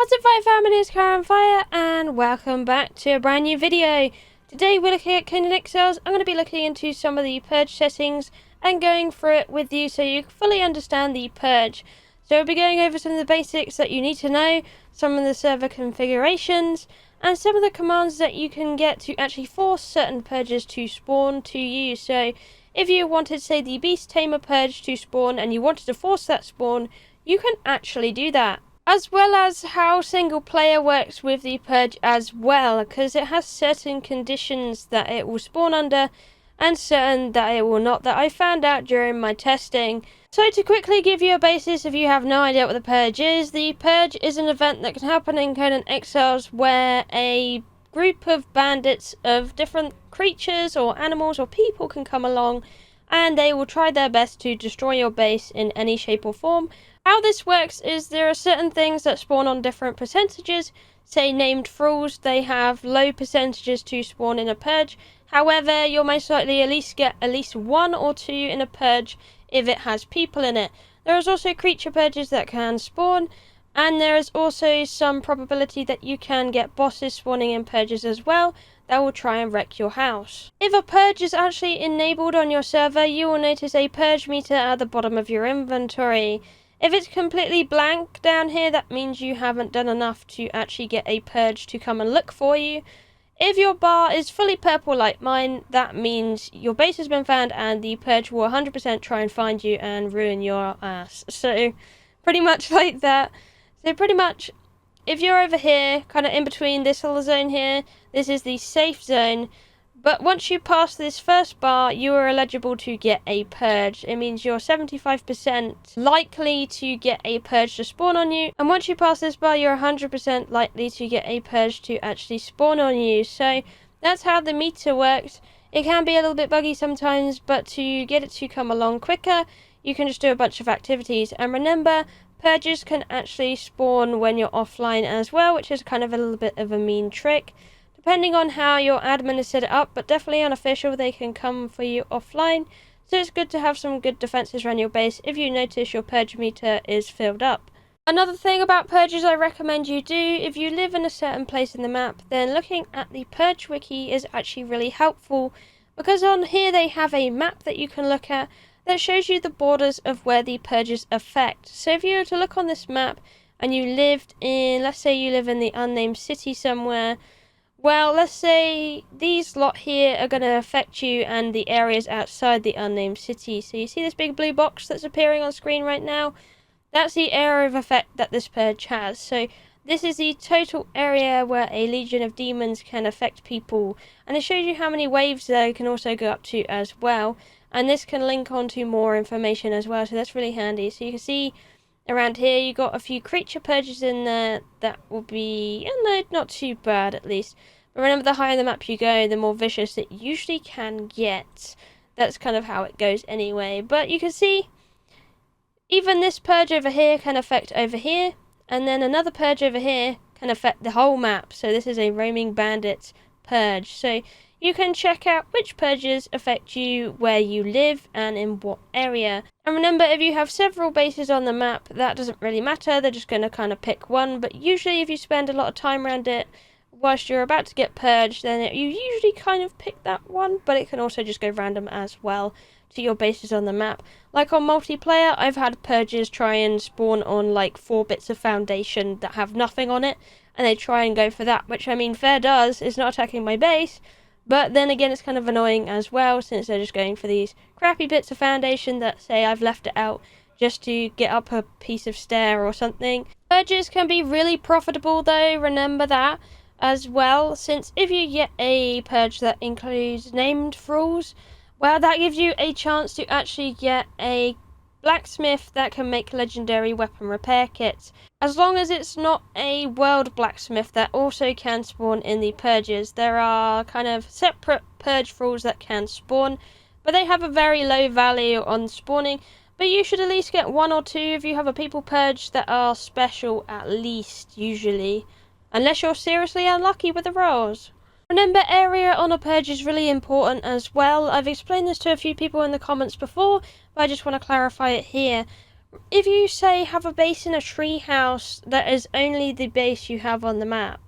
What's up, Fire family? It's Kiahonfire, and welcome back to a brand new video. Today we're looking at Conan Exiles. I'm going to be looking into some of the purge settings and going through it with you so you can fully understand the purge. So we'll be going over some of the basics that you need to know, some of the server configurations, and some of the commands that you can get to actually force certain purges to spawn to you. So if you wanted, say, the Beast Tamer purge to spawn and you wanted to force that spawn, you can actually do that. As well as how single player works with the purge as well, because it has certain conditions that it will spawn under and certain that it will not, that I found out during my testing. So to quickly give you a basis, if you have no idea what the purge is an event that can happen in Conan Exiles where a group of bandits of different creatures or animals or people can come along and they will try their best to destroy your base in any shape or form. How this works is there are certain things that spawn on different percentages. Say named thralls, they have low percentages to spawn in a purge. However, you'll most likely at least get at least 1 or 2 in a purge if it has people in it. There is also creature purges that can spawn, and there is also some probability that you can get bosses spawning in purges as well that will try and wreck your house. If a purge is actually enabled on your server, you will notice a purge meter at the bottom of your inventory. If it's completely blank down here, that means you haven't done enough to actually get a purge to come and look for you. If your bar is fully purple like mine, that means your base has been found and the purge will 100% try and find you and ruin your ass. So, pretty much like that. So pretty much, if you're over here, kind of in between this little zone here, this is the safe zone. But once you pass this first bar, you are eligible to get a purge. It means you're 75% likely to get a purge to spawn on you. And once you pass this bar, you're 100% likely to get a purge to actually spawn on you. So that's how the meter works. It can be a little bit buggy sometimes, but to get it to come along quicker, you can just do a bunch of activities. And remember, purges can actually spawn when you're offline as well, which is kind of a little bit of a mean trick. Depending on how your admin has set it up, but definitely unofficial, they can come for you offline. So it's good to have some good defenses around your base if you notice your purge meter is filled up. Another thing about purges I recommend you do, if you live in a certain place in the map, then looking at the purge wiki is actually really helpful, because on here they have a map that you can look at that shows you the borders of where the purges affect. So if you were to look on this map and you lived in, let's say you live in the unnamed city somewhere, well, let's say these lot here are going to affect you and the areas outside the unnamed city. So you see this big blue box that's appearing on screen right now? That's the area of effect that this purge has. So this is the total area where a legion of demons can affect people. And it shows you how many waves they can also go up to as well. And this can link on to more information as well, so that's really handy. So you can see around here you got a few creature purges in there that will be, not too bad at least. But remember, the higher the map you go, the more vicious it usually can get. That's kind of how it goes anyway. But you can see, even this purge over here can affect over here. And then another purge over here can affect the whole map. So this is a roaming bandit purge. So you can check out which purges affect you where you live and in what area. And remember, if you have several bases on the map, that doesn't really matter. They're just going to kind of pick one. But usually if you spend a lot of time around it, whilst you're about to get purged, then you usually kind of pick that one, but it can also just go random as well to your bases on the map. Like on multiplayer, I've had purges try and spawn on like 4 bits of foundation that have nothing on it, and they try and go for that, which, I mean, fair does, it's not attacking my base, but then again it's kind of annoying as well, since they're just going for these crappy bits of foundation that, say, I've left it out just to get up a piece of stair or something. Purges can be really profitable though, remember that as well, since if you get a purge that includes named thralls, well, that gives you a chance to actually get a blacksmith that can make legendary weapon repair kits, as long as it's not a world blacksmith that also can spawn in the purges. There are kind of separate purge thralls that can spawn, but they have a very low value on spawning. But you should at least get 1 or 2 if you have a people purge that are special, at least, usually. Unless you're seriously unlucky with the rolls. Remember, area on a purge is really important as well. I've explained this to a few people in the comments before, but I just want to clarify it here. if you say have a base in a tree house that is only the base you have on the map,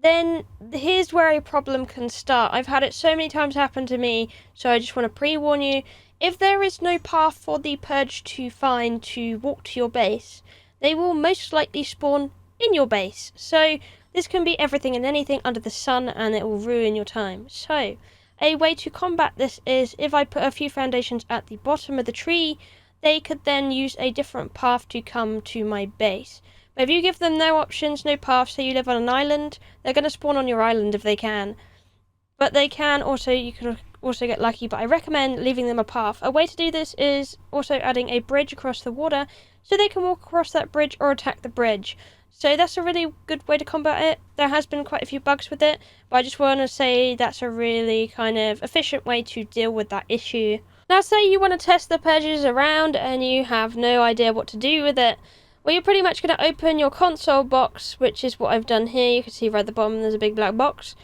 then here's where a problem can start. I've had it so many times happen to me, so I just want to pre-warn you. If there is no path for the purge to find to walk to your base, they will most likely spawn in your base. So this can be everything and anything under the sun, and it will ruin your time. So a way to combat this is if I put a few foundations at the bottom of the tree, they could then use a different path to come to my base. But if you give them no options, no path, say you live on an island, they're going to spawn on your island if they can. But they can also, you can also get lucky, but I recommend leaving them a path. A way to do this is also adding a bridge across the water, so they can walk across that bridge or attack the bridge. So that's a really good way to combat it. There has been quite a few bugs with it, but I just want to say that's a really kind of efficient way to deal with that issue. Now say you want to test the purges around and you have no idea what to do with it. Well, you're pretty much going to open your console box, which is what I've done here. You can see right at the bottom there's a big black box.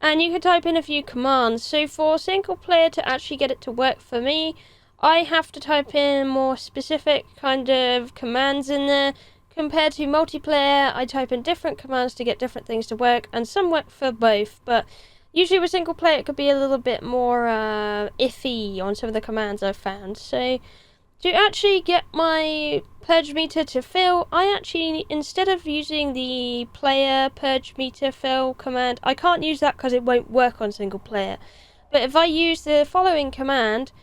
And you can type in a few commands. So for single player to actually get it to work for me, I have to type in more specific kind of commands in there. Compared to multiplayer, I type in different commands to get different things to work, and some work for both. But usually with single player, it could be a little bit more iffy on some of the commands I've found. So to actually get my purge meter to fill, I actually, instead of using the player purge meter fill command, I can't use that because it won't work on single player. But if I use the following command,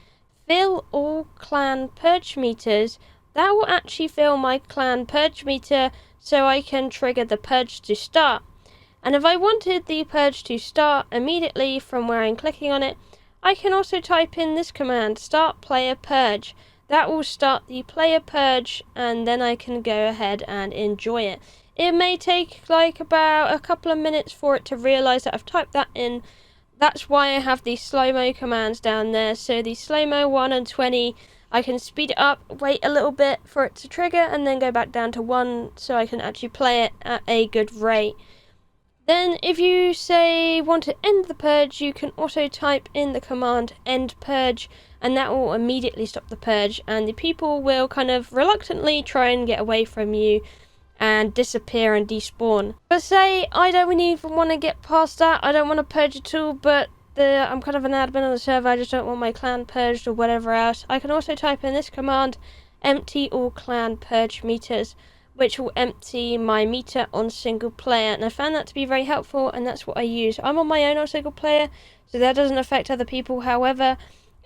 fill all clan purge meters, that will actually fill my clan purge meter so I can trigger the purge to start. And if I wanted the purge to start immediately from where I'm clicking on it, I can also type in this command, start player purge. That will start the player purge, and then I can go ahead and enjoy it. It may take like about a couple of minutes for it to realise that I've typed that in. That's why I have these slow-mo commands down there. So the slow-mo 1 and 20, I can speed it up, wait a little bit for it to trigger, and then go back down to 1 so I can actually play it at a good rate. Then if you say want to end the purge, you can also type in the command end purge, and that will immediately stop the purge, and the people will kind of reluctantly try and get away from you and disappear and despawn. But say I don't even want to get past that, I don't want to purge at all, but I'm kind of an admin on the server, I just don't want my clan purged or whatever else. I can also type in this command, empty all clan purge meters, which will empty my meter on single player, and I found that to be very helpful, and that's what I use. I'm on my own on single player, so that doesn't affect other people. However,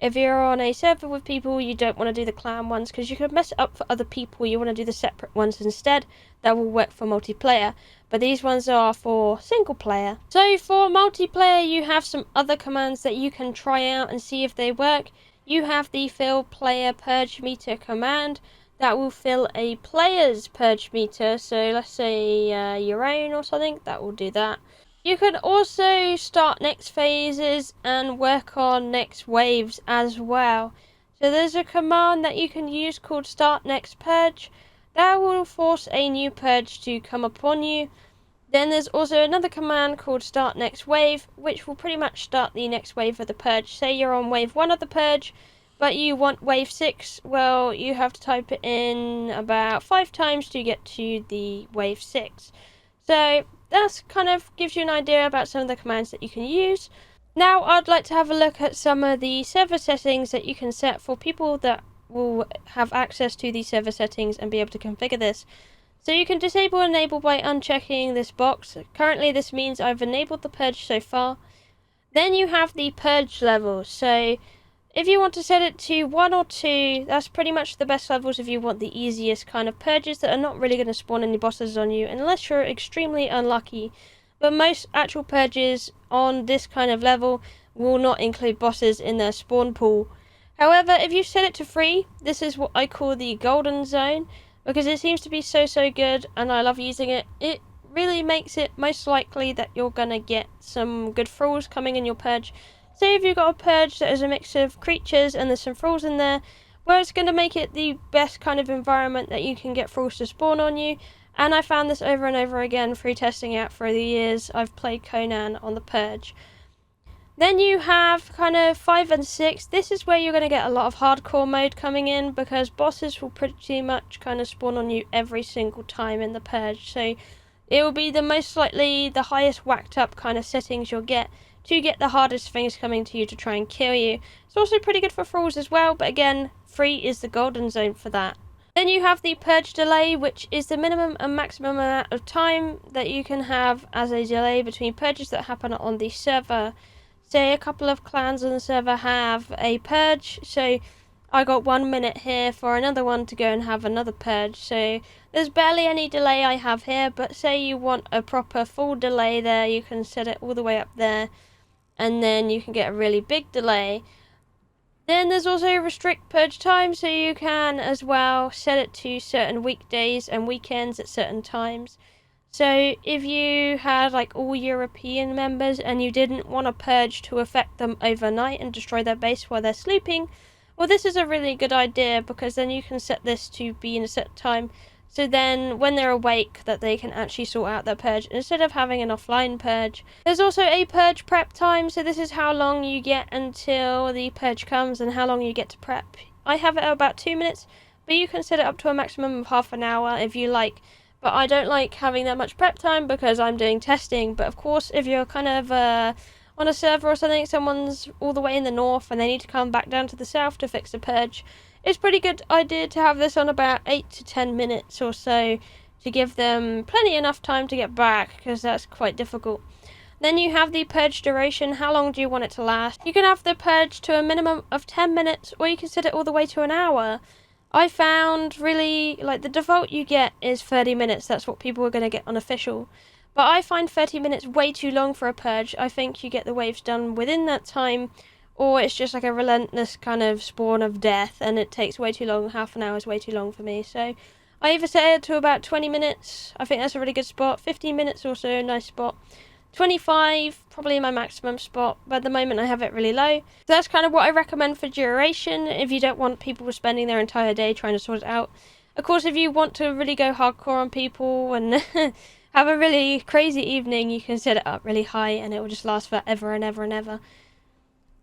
if you're on a server with people, you don't want to do the clan ones because you could mess it up for other people. You want to do the separate ones instead. That will work for multiplayer, but these ones are for single player. So for multiplayer, you have some other commands that you can try out and see if they work. You have the fill player purge meter command. That will fill a player's purge meter, so let's say your own or something, that will do that. You can also start next phases and work on next waves as well. So there's a command that you can use called start next purge. That will force a new purge to come upon you. Then there's also another command called start next wave, which will pretty much start the next wave of the purge. Say you're on wave 1 of the purge, but you want wave 6, well, you have to type it in about 5 times to get to the wave 6. So that kind of gives you an idea about some of the commands that you can use. Now I'd like to have a look at some of the server settings that you can set for people that will have access to these server settings and be able to configure this. So you can disable and enable by unchecking this box. Currently this means I've enabled the purge so far. Then you have the purge levels. So if you want to set it to 1 or 2, that's pretty much the best levels if you want the easiest kind of purges that are not really going to spawn any bosses on you unless you're extremely unlucky. But most actual purges on this kind of level will not include bosses in their spawn pool. However, if you set it to 3, this is what I call the golden zone, because it seems to be so good and I love using it. It really makes it most likely that you're going to get some good thralls coming in your purge. Say if you've got a purge that is a mix of creatures and there's some thralls in there, well, it's going to make it the best kind of environment that you can get thralls to spawn on you. And I found this over and over again through testing out for the years I've played Conan on the purge. Then you have kind of 5 and 6. This is where you're going to get a lot of hardcore mode coming in, because bosses will pretty much kind of spawn on you every single time in the purge. So it will be the most likely the highest whacked up kind of settings you'll get to get the hardest things coming to you to try and kill you. It's also pretty good for thralls as well, but again, 3 is the golden zone for that. Then you have the purge delay, which is the minimum and maximum amount of time that you can have as a delay between purges that happen on the server. Say a couple of clans on the server have a purge, so I got 1 minute here for another one to go and have another purge. So there's barely any delay I have here, but say you want a proper full delay there, you can set it all the way up there, and then you can get a really big delay. Then there's also restrict purge time, so you can as well set it to certain weekdays and weekends at certain times. So if you had like all European members and you didn't want a purge to affect them overnight and destroy their base while they're sleeping, well, this is a really good idea, because then you can set this to be in a set time. So then when they're awake, that they can actually sort out their purge instead of having an offline purge. There's also a purge prep time. So this is how long you get until the purge comes and how long you get to prep. I have it at about 2 minutes, but you can set it up to a maximum of half an hour if you like. But I don't like having that much prep time because I'm doing testing. But of course, if you're kind of on a server or something, someone's all the way in the north and they need to come back down to the south to fix the purge, it's a pretty good idea to have this on about 8 to 10 minutes or so to give them plenty enough time to get back, because that's quite difficult. Then you have the purge duration. How long do you want it to last? You can have the purge to a minimum of 10 minutes, or you can set it all the way to an hour. I found really, like, the default you get is 30 minutes. That's what people are going to get on official. But I find 30 minutes way too long for a purge. I think you get the waves done within that time, or it's just like a relentless kind of spawn of death and it takes way too long. Half an hour is way too long for me. So I either set it to about 20 minutes. I think that's a really good spot. 15 minutes also a nice spot. 25, probably my maximum spot, but at the moment I have it really low. So that's kind of what I recommend for duration if you don't want people spending their entire day trying to sort it out. Of course, if you want to really go hardcore on people and have a really crazy evening, you can set it up really high and it will just last forever and ever and ever.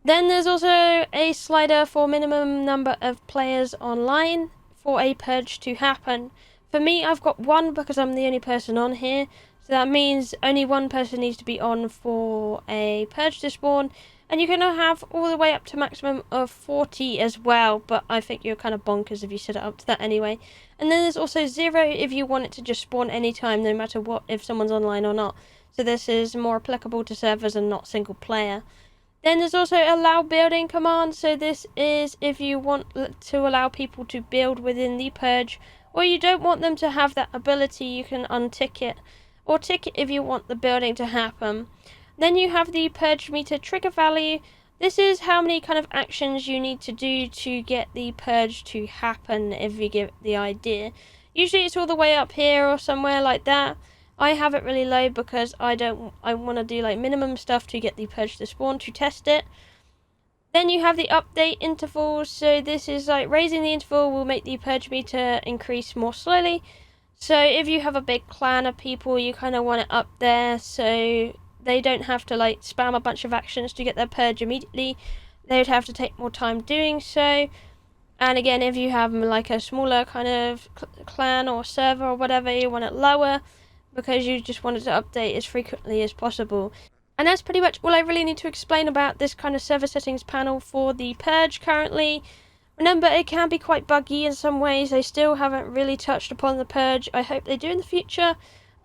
Then there's also a slider for minimum number of players online for a purge to happen. For me, I've got 1 because I'm the only person on here. So that means only 1 person needs to be on for a purge to spawn. And you can have all the way up to maximum of 40 as well. But I think you're kind of bonkers if you set it up to that anyway. And then there's also 0 if you want it to just spawn anytime, no matter what, if someone's online or not. So this is more applicable to servers and not single player. Then there's also allow building command. So this is if you want to allow people to build within the purge, or you don't want them to have that ability, you can untick it. Or tick it if you want the building to happen. Then you have the purge meter trigger value. This is how many kind of actions you need to do to get the purge to happen, if you give it the idea. Usually it's all the way up here or somewhere like that. I have it really low because I want to do like minimum stuff to get the purge to spawn to test it. Then you have the update intervals. So this is like raising the interval will make the purge meter increase more slowly. So if you have a big clan of people, you kind of want it up there so they don't have to like spam a bunch of actions to get their purge immediately. They would have to take more time doing so. And again, if you have like a smaller kind of clan or server or whatever, you want it lower because you just want it to update as frequently as possible. And that's pretty much all I really need to explain about this kind of server settings panel for the purge currently. Remember, it can be quite buggy in some ways. They still haven't really touched upon the purge. I hope they do in the future.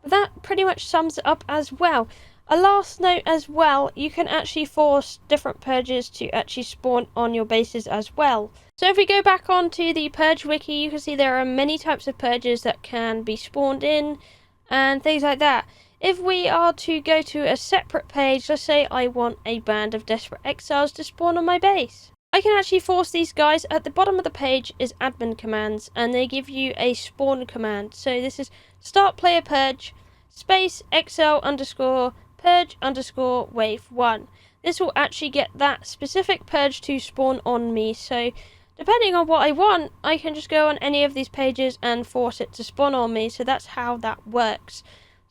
But that pretty much sums it up as well. A last note as well, you can actually force different purges to actually spawn on your bases as well. So if we go back onto the purge wiki, you can see there are many types of purges that can be spawned in and things like that. If we are to go to a separate page, let's say I want a band of desperate exiles to spawn on my base. I can actually force these guys. At the bottom of the page is admin commands, and they give you a spawn command. So this is start player purge space exile underscore purge underscore wave 1. This will actually get that specific purge to spawn on me. So depending on what I want, I can just go on any of these pages and force it to spawn on me. So that's how that works.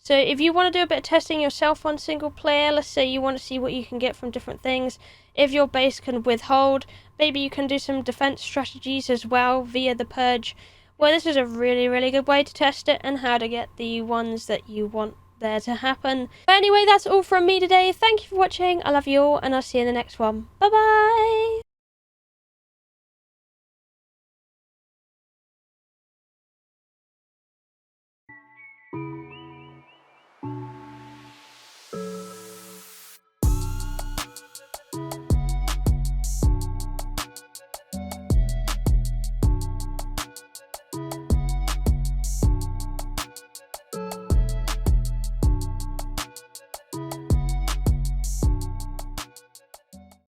So if you want to do a bit of testing yourself on single player, let's say you want to see what you can get from different things, if your base can withhold, maybe you can do some defense strategies as well via the purge. Well, this is a really, really good way to test it and how to get the ones that you want there to happen. But anyway, that's all from me today. Thank you for watching. I love you all, and I'll see you in the next one. Bye bye.